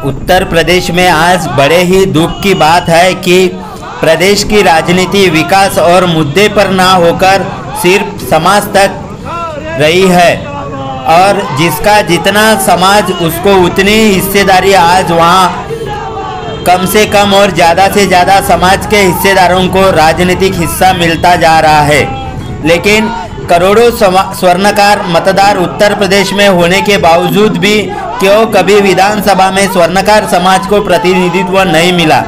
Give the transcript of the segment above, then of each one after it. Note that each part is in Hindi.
उत्तर प्रदेश में आज बड़े ही दुख की बात है कि प्रदेश की राजनीति विकास और मुद्दे पर ना होकर सिर्फ समाज तक रही है और जिसका जितना समाज उसको उतनी हिस्सेदारी आज वहाँ कम से कम और ज़्यादा से ज़्यादा समाज के हिस्सेदारों को राजनीतिक हिस्सा मिलता जा रहा है। लेकिन करोड़ों स्वर्णकार मतदार उत्तर प्रदेश में होने के बावजूद भी क्यों कभी विधानसभा में स्वर्णकार समाज को प्रतिनिधित्व नहीं मिला।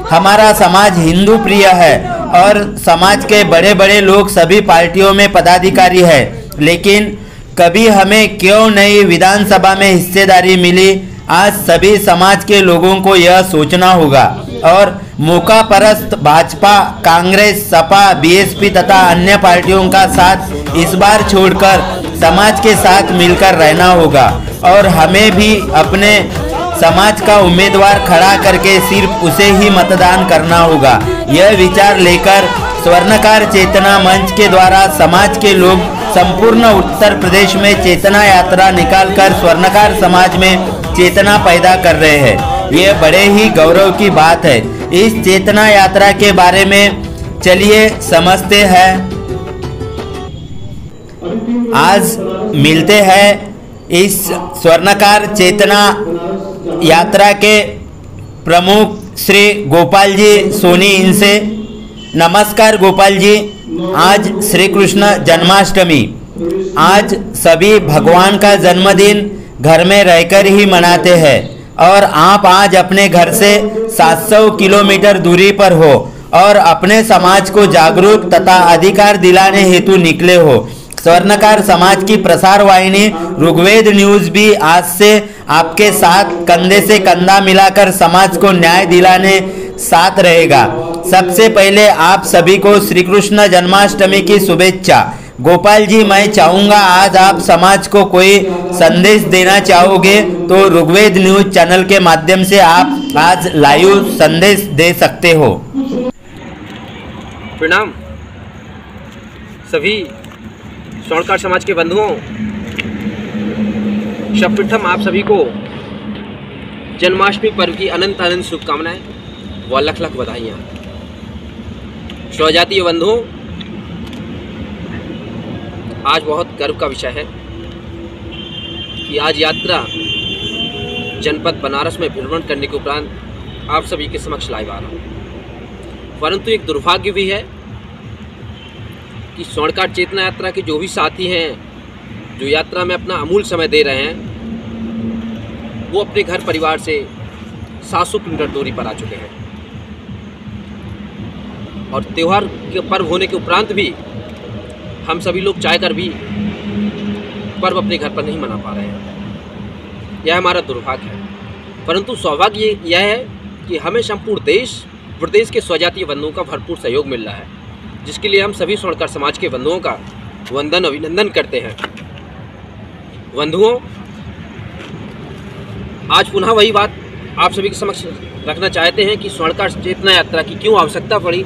हमारा समाज हिंदू प्रिय है और समाज के बड़े बड़े लोग सभी पार्टियों में पदाधिकारी है, लेकिन कभी हमें क्यों नहीं विधानसभा में हिस्सेदारी मिली। आज सभी समाज के लोगों को यह सोचना होगा और मौका परस्त भाजपा, कांग्रेस, सपा, बीएसपी तथा अन्य पार्टियों का साथ इस बार छोड़कर समाज के साथ मिलकर रहना होगा और हमें भी अपने समाज का उम्मीदवार खड़ा करके सिर्फ उसे ही मतदान करना होगा। यह विचार लेकर स्वर्णकार चेतना मंच के द्वारा समाज के लोग संपूर्ण उत्तर प्रदेश में चेतना यात्रा निकालकर स्वर्णकार समाज में चेतना पैदा कर रहे हैं। ये बड़े ही गौरव की बात है। इस चेतना यात्रा के बारे में चलिए समझते हैं। आज मिलते हैं इस स्वर्णकार चेतना यात्रा के प्रमुख श्री गोपाल जी सोनी इनसे। नमस्कार गोपाल जी। आज श्री कृष्ण जन्माष्टमी, आज सभी भगवान का जन्मदिन घर में रहकर ही मनाते हैं और आप आज अपने घर से 700 किलोमीटर दूरी पर हो और अपने समाज को जागरूक तथा अधिकार दिलाने हेतु निकले हो। स्वर्णकार समाज की प्रसार वाहिनी ऋग्वेद न्यूज भी आज से आपके साथ कंधे से कंधा मिलाकर समाज को न्याय दिलाने साथ रहेगा। सबसे पहले आप सभी को श्री कृष्ण जन्माष्टमी की शुभेच्छा। गोपाल जी, मैं चाहूँगा आज आप समाज को कोई संदेश देना चाहोगे तो ऋग्वेद न्यूज चैनल के माध्यम से आप आज लाइव संदेश दे सकते हो। प्रणाम सभी स्वर्णकार समाज के बंधुओं। सर्वप्रथम आप सभी को जन्माष्टमी पर्व की अनंत अनंत शुभकामनाएं व लख लख बधाइयाँ। स्वजातीय बंधुओं, आज बहुत गर्व का विषय है कि आज यात्रा जनपद बनारस में भ्रमण करने के उपरांत आप सभी के समक्ष लाइव आ रहा हूँ। परंतु एक दुर्भाग्य भी है कि स्वर्णकार चेतना यात्रा के जो भी साथी हैं जो यात्रा में अपना अमूल्य समय दे रहे हैं, वो अपने घर परिवार से 700 किलोमीटर दूरी पर आ चुके हैं और त्यौहार के पर्व होने के उपरांत भी हम सभी लोग चाहकर भी पर्व अपने घर पर नहीं मना पा रहे हैं। यह हमारा दुर्भाग्य है। परंतु सौभाग्य यह है कि हमें संपूर्ण देश प्रदेश के स्वजातीय बंधुओं का भरपूर सहयोग मिल रहा है, जिसके लिए हम सभी स्वर्णकार समाज के बंधुओं का वंदन अभिनंदन करते हैं। बंधुओं, आज पुनः वही बात आप सभी के समक्ष रखना चाहते हैं कि स्वर्णकार चेतना यात्रा की क्यों आवश्यकता पड़ी,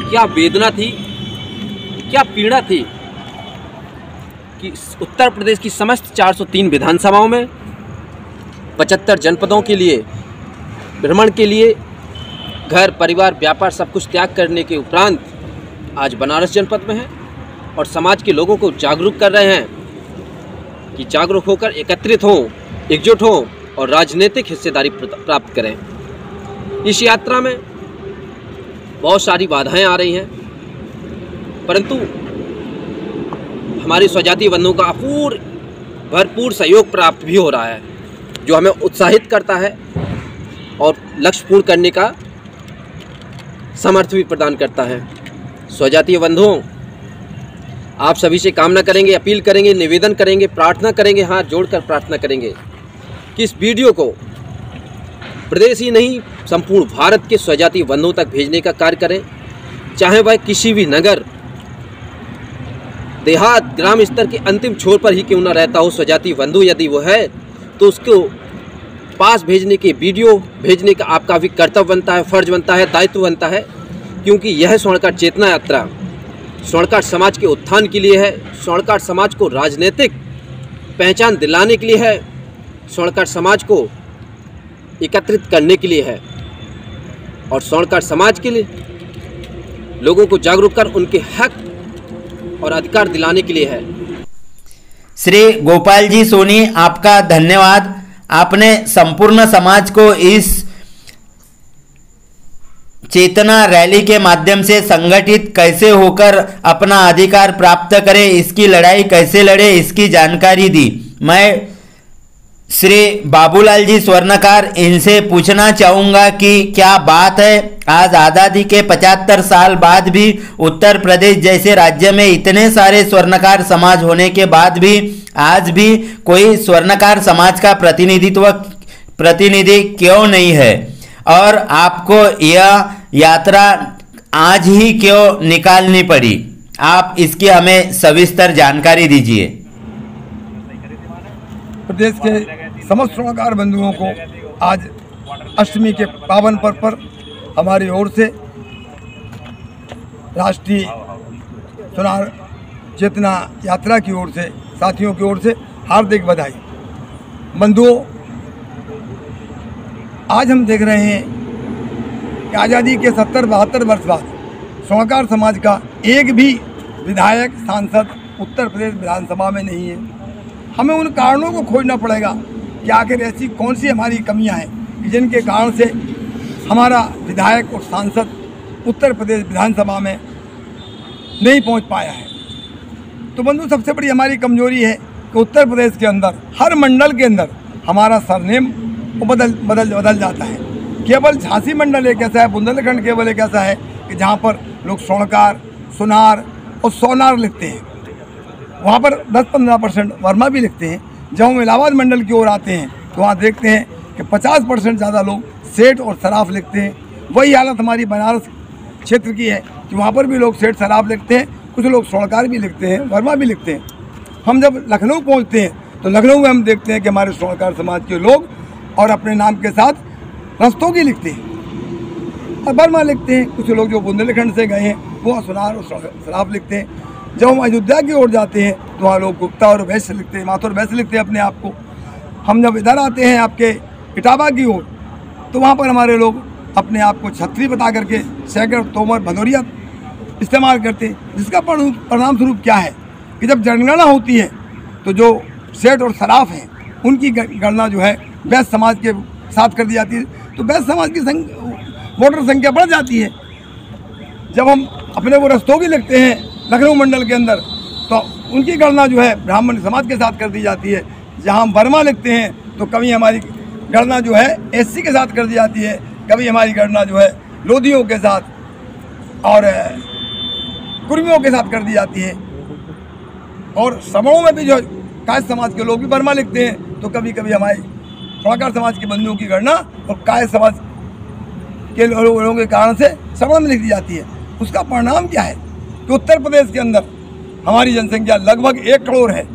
क्या वेदना थी, क्या पीड़ा थी कि उत्तर प्रदेश की समस्त 403 विधानसभाओं में 75 जनपदों के लिए भ्रमण के लिए घर परिवार व्यापार सब कुछ त्याग करने के उपरांत आज बनारस जनपद में है और समाज के लोगों को जागरूक कर रहे हैं कि जागरूक होकर एकत्रित हों, एकजुट हों और राजनीतिक हिस्सेदारी प्राप्त करें। इस यात्रा में बहुत सारी बाधाएं आ रही हैं, परंतु हमारे स्वजातीय बंधुओं का भरपूर सहयोग प्राप्त भी हो रहा है, जो हमें उत्साहित करता है और लक्ष्य पूर्ण करने का समर्थ भी प्रदान करता है। स्वजातीय बंधुओं, आप सभी से कामना करेंगे, अपील करेंगे, निवेदन करेंगे, प्रार्थना करेंगे, हाथ जोड़कर प्रार्थना करेंगे कि इस वीडियो को प्रदेश ही नहीं संपूर्ण भारत के स्वजातीय बंधुओं तक भेजने का कार्य करें। चाहे वह किसी भी नगर देहात ग्राम स्तर के अंतिम छोर पर ही क्यों न रहता हो, स्वजातीय बंधु यदि वो है तो उसको पास भेजने के वीडियो भेजने का आपका भी कर्तव्य बनता है, फर्ज बनता है, दायित्व बनता है, क्योंकि यह स्वर्णकार चेतना यात्रा स्वर्णकार समाज के उत्थान के लिए है, स्वर्णकार समाज को राजनीतिक पहचान दिलाने के लिए है, स्वर्णकार समाज को एकत्रित करने के लिए है और स्वर्णकार समाज के लिए लोगों को जागरूक कर उनके हक और अधिकार दिलाने के लिए है। श्री गोपाल जी सोनी, आपका धन्यवाद। आपने संपूर्ण समाज को इस चेतना रैली के माध्यम से संगठित कैसे होकर अपना अधिकार प्राप्त करें, इसकी लड़ाई कैसे लड़े, इसकी जानकारी दी। मैं श्री बाबूलाल जी स्वर्णकार, इनसे पूछना चाहूँगा कि क्या बात है, आज आज़ादी के 75 साल बाद भी उत्तर प्रदेश जैसे राज्य में इतने सारे स्वर्णकार समाज होने के बाद भी आज भी कोई स्वर्णकार समाज का प्रतिनिधि क्यों नहीं है, और आपको यह यात्रा आज ही क्यों निकालनी पड़ी? आप इसकी हमें सविस्तर जानकारी दीजिए। प्रदेश के समस्त स्वर्णकार बंधुओं को आज अष्टमी के पावन पर्व पर हमारी ओर से राष्ट्रीय सुनार चेतना यात्रा की ओर से, साथियों की ओर से हार्दिक बधाई। बंधुओं, आज हम देख रहे हैं कि आज़ादी के 70-72 वर्ष बाद स्वर्णकार समाज का एक भी विधायक, सांसद उत्तर प्रदेश विधानसभा में नहीं है। हमें उन कारणों को खोजना पड़ेगा कि आखिर ऐसी कौन सी हमारी कमियां हैं कि जिनके कारण से हमारा विधायक और सांसद उत्तर प्रदेश विधानसभा में नहीं पहुंच पाया है। तो बंधु, सबसे बड़ी हमारी कमजोरी है कि उत्तर प्रदेश के अंदर हर मंडल के अंदर हमारा सरनेम बदल जाता है। केवल झांसी मंडल एक ऐसा है, बुंदेलखंड केवल एक ऐसा है कि जहाँ पर लोग स्वर्णकार, सुनार और सोनार लिखते हैं। वहाँ पर 10-15% वर्मा भी लिखते हैं। जब हम इलाहाबाद मंडल की ओर आते हैं तो वहाँ देखते हैं कि 50% ज़्यादा लोग सेठ और सराफ लिखते हैं। वही हालत हमारी बनारस क्षेत्र की है कि वहाँ पर भी लोग सेठ सराफ लिखते हैं, कुछ लोग स्वर्णकार भी लिखते हैं, वर्मा भी लिखते हैं। हम जब लखनऊ पहुँचते हैं तो लखनऊ में हम देखते हैं कि हमारे स्वर्णकार समाज के लोग और अपने नाम के साथ रस्तों की लिखते हैं और वर्मा लिखते हैं। कुछ लोग जो बुंदेलखंड से गए हैं वो सुनार और सराफ लिखते हैं। जब हम अयोध्या की ओर जाते हैं तो वहाँ लोग गुप्ता और वैश्य लिखते हैं, माथुर वैश्य लिखते हैं अपने आप को। हम जब इधर आते हैं आपके इटावा की ओर तो वहाँ पर हमारे लोग अपने आप को छत्री बता करके सैकड़, तोमर, भदौरिया इस्तेमाल करते हैं, जिसका परिणाम स्वरूप क्या है कि जब जनगणना होती है तो जो सेठ और सराफ हैं उनकी गणना जो है वैश्य समाज के साथ कर दी जाती है। तो वैश्य समाज की वोटर संख्या बढ़ जाती है। जब हम अपने वो रस्तों की लिखते हैं लखनऊ मंडल के अंदर तो उनकी गणना जो है ब्राह्मण समाज के साथ कर दी जाती है। जहाँ हम वर्मा लिखते हैं तो कभी हमारी गणना जो है एससी के साथ कर दी जाती है, कभी हमारी गणना जो है लोधियों के साथ और कुर्मियों के साथ कर दी जाती है। और समूहों में भी जो कायस्थ समाज के लोग भी वर्मा लिखते हैं तो कभी कभी हमारी स्वर्णकार समाज के बंधुओं की गणना और कायस्थ समाज के लोगों के कारण से समूह में लिख दी जाती है। उसका परिणाम क्या है कि उत्तर प्रदेश के अंदर हमारी जनसंख्या लगभग 1 करोड़ है,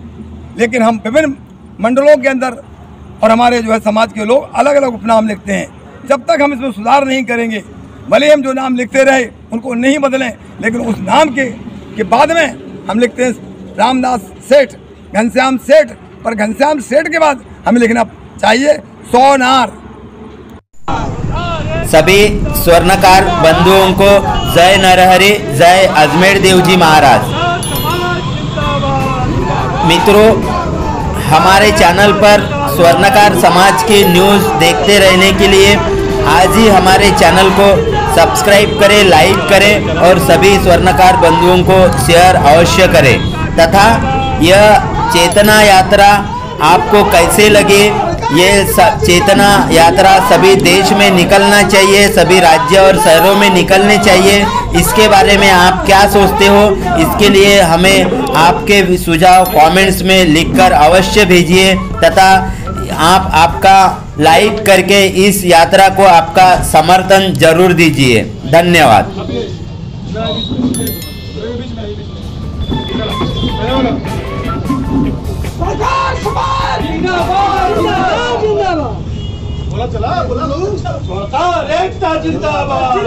लेकिन हम विभिन्न मंडलों के अंदर और हमारे जो है समाज के लोग अलग अलग उपनाम लिखते हैं। जब तक हम इसमें सुधार नहीं करेंगे, भले हम जो नाम लिखते रहे उनको नहीं बदलें, लेकिन उस नाम के बाद में हम लिखते हैं रामदास सेठ, घनश्याम सेठ, पर घनश्याम सेठ के बाद हमें लिखना चाहिए सोनार। सभी स्वर्णकार बंधुओं को जय नरहरि, जय अजमेर देव जी महाराज। मित्रों, हमारे चैनल पर स्वर्णकार समाज की न्यूज़ देखते रहने के लिए आज ही हमारे चैनल को सब्सक्राइब करें, लाइक करें और सभी स्वर्णकार बंधुओं को शेयर अवश्य करें। तथा यह चेतना यात्रा आपको कैसे लगे, ये चेतना यात्रा सभी देश में निकलना चाहिए, सभी राज्य और शहरों में निकलने चाहिए, इसके बारे में आप क्या सोचते हो? इसके लिए हमें आपके सुझाव कमेंट्स में लिखकर अवश्य भेजिए तथा आप आपका लाइक करके इस यात्रा को आपका समर्थन जरूर दीजिए। धन्यवाद। बोला चला बोला लो, सरकार एकता जिंदाबाद।